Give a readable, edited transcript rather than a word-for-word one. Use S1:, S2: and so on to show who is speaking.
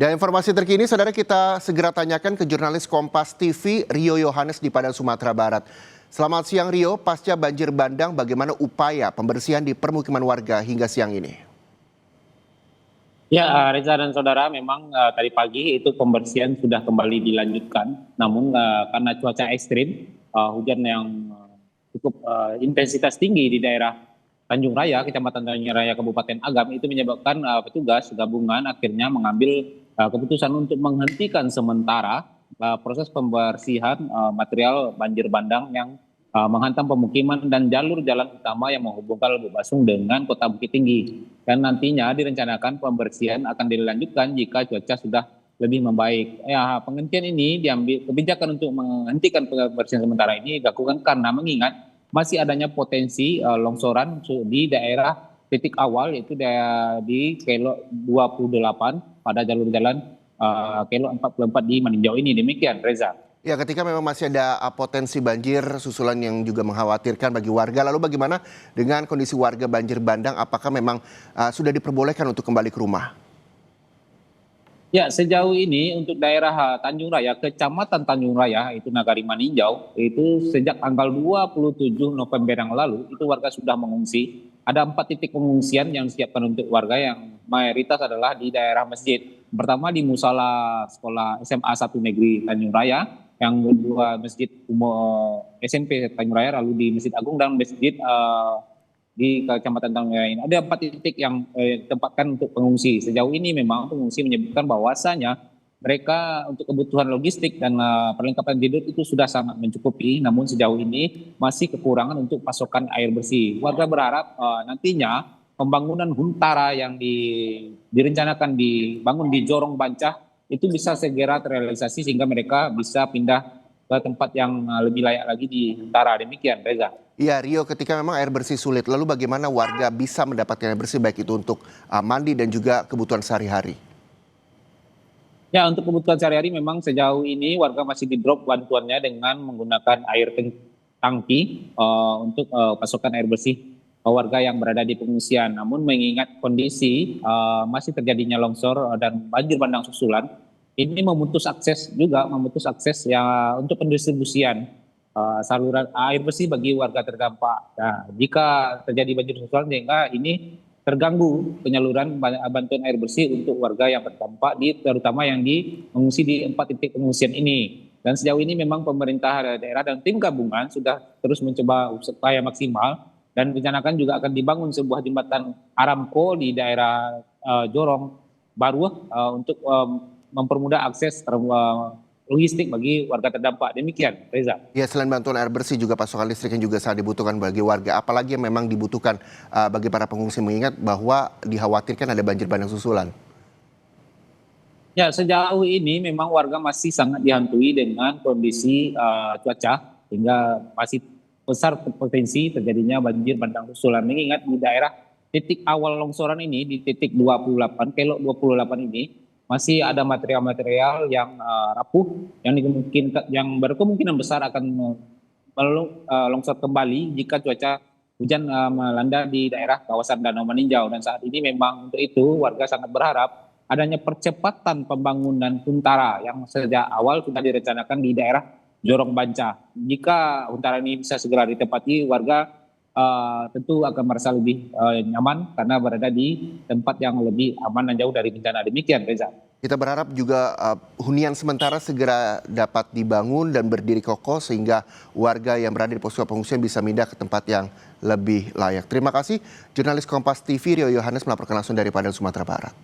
S1: Dan informasi terkini, saudara, kita segera tanyakan ke jurnalis Kompas TV, Rio Yohanes di Padang, Sumatera Barat. Selamat siang Rio, pasca banjir bandang bagaimana upaya pembersihan di permukiman warga hingga siang ini?
S2: Ya, Reza dan saudara, memang tadi pagi itu pembersihan sudah kembali dilanjutkan. Namun karena cuaca ekstrim, hujan yang cukup intensitas tinggi di daerah Tanjung Raya, Kecamatan Tanjung Raya, Kabupaten Agam, itu menyebabkan petugas gabungan akhirnya mengambil keputusan untuk menghentikan sementara proses pembersihan material banjir bandang yang menghantam pemukiman dan jalur jalan utama yang menghubungkan Lubuk Basung dengan Kota Bukit Tinggi. Dan nantinya direncanakan pembersihan akan dilanjutkan jika cuaca sudah lebih membaik. Ya, penghentian ini diambil kebijakan untuk menghentikan pembersihan sementara ini dilakukan karena mengingat masih adanya potensi longsoran di daerah titik awal, yaitu di Kelo 28 pada jalur jalan Kelo 44 di Maninjau ini. Demikian, Reza.
S1: Ya, ketika memang masih ada potensi banjir susulan yang juga mengkhawatirkan bagi warga, lalu bagaimana dengan kondisi warga banjir bandang? Apakah memang sudah diperbolehkan untuk kembali ke rumah?
S2: Ya, sejauh ini untuk daerah Tanjung Raya, Kecamatan Tanjung Raya, itu Nagari Maninjau, itu sejak tanggal 27 November yang lalu, itu warga sudah mengungsi. Ada 4 titik pengungsian yang disiapkan untuk warga yang mayoritas adalah di daerah masjid. Pertama di Musala Sekolah SMA 1 Negeri Tanjung Raya, yang kedua Masjid SMP Tanjung Raya, lalu di Masjid Agung dan Masjid di Kecamatan Tanjung Raya ini. Ada 4 titik yang ditempatkan untuk pengungsi. Sejauh ini memang pengungsi menyebutkan bahwasanya mereka untuk kebutuhan logistik dan perlengkapan tidur itu sudah sangat mencukupi. Namun sejauh ini masih kekurangan untuk pasokan air bersih. Warga berharap nantinya pembangunan huntara yang direncanakan dibangun di Jorong Bancah itu bisa segera terrealisasi sehingga mereka bisa pindah ke tempat yang lebih layak lagi di huntara. Demikian, Reza.
S1: Iya Rio, ketika memang air bersih sulit, lalu bagaimana warga bisa mendapatkan air bersih baik itu untuk mandi dan juga kebutuhan sehari-hari?
S2: Ya, untuk kebutuhan sehari-hari memang sejauh ini warga masih di-drop bantuannya dengan menggunakan air tangki untuk pasokan air bersih warga yang berada di pengungsian. Namun mengingat kondisi masih terjadinya longsor dan banjir bandang susulan, ini memutus akses ya untuk pendistribusian saluran air bersih bagi warga terdampak. Nah, jika terjadi banjir susulan sehingga ini terganggu penyaluran bantuan air bersih untuk warga yang terdampak terutama yang mengungsi di 4 titik pengungsian ini. Dan sejauh ini memang pemerintah daerah dan tim gabungan sudah terus mencoba supaya maksimal dan rencanakan juga akan dibangun sebuah jembatan Aramco di daerah Jorong Baru untuk mempermudah akses logistik bagi warga terdampak. Demikian, Reza.
S1: Ya, selain bantuan air bersih juga pasokan listrik yang juga sangat dibutuhkan bagi warga. Apalagi yang memang dibutuhkan bagi para pengungsi, mengingat bahwa dikhawatirkan ada banjir bandang susulan.
S2: Ya, sejauh ini memang warga masih sangat dihantui dengan kondisi cuaca hingga masih besar potensi terjadinya banjir bandang susulan. Mengingat di daerah titik awal longsoran ini di titik 28, Kelok 28 ini masih ada material-material yang rapuh yang berkemungkinan besar akan longsor kembali jika cuaca hujan melanda di daerah kawasan Danau Maninjau. Dan saat ini memang untuk itu warga sangat berharap adanya percepatan pembangunan huntara yang sejak awal sudah direncanakan di daerah Jorong Bancah. Jika huntara ini bisa segera ditempati, warga tentu akan merasa lebih nyaman karena berada di tempat yang lebih aman dan jauh dari bencana. Demikian, Reza.
S1: Kita berharap juga hunian sementara segera dapat dibangun dan berdiri kokoh sehingga warga yang berada di posko pengungsian bisa pindah ke tempat yang lebih layak. Terima kasih, jurnalis Kompas TV Rio Yohanes melaporkan langsung dari Padang, Sumatera Barat.